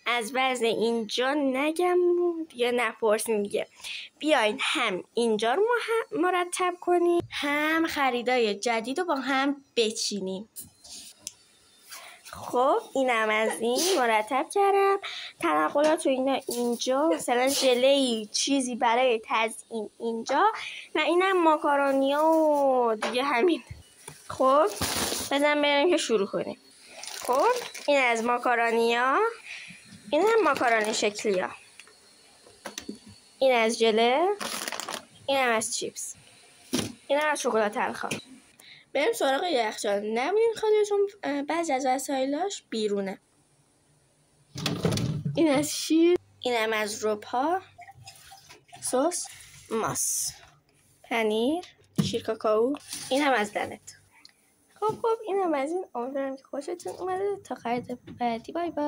از وضع اینجا نگم یا نپرسیم دیگه. بیاین هم اینجا رو مرتب کنیم، هم خریدای جدید رو با هم بچینیم. خب اینم از این مرتب کردم. تنقلات رو اینا اینجا، مثلا ژله چیزی برای تزیین اینجا، و اینم ماکارونیا و دیگه همین. خب بزن بریم که شروع کنیم. خب این از ماکارونیا، این هم ماکارونی شکلی ها، این از ژله، این هم از چیپس، این هم از شکلات تلخ. بریم سراغ یخچال. نبینید خودتون بعضی از وسایلاش بیرونه. این از شیر، این هم از ربها، سس، ماس، پنیر، شیر کاکائو، این هم از دنت. خب این هم از این. امیدوارم که خوشتون اومده. تا خرید بعدی، بای بای.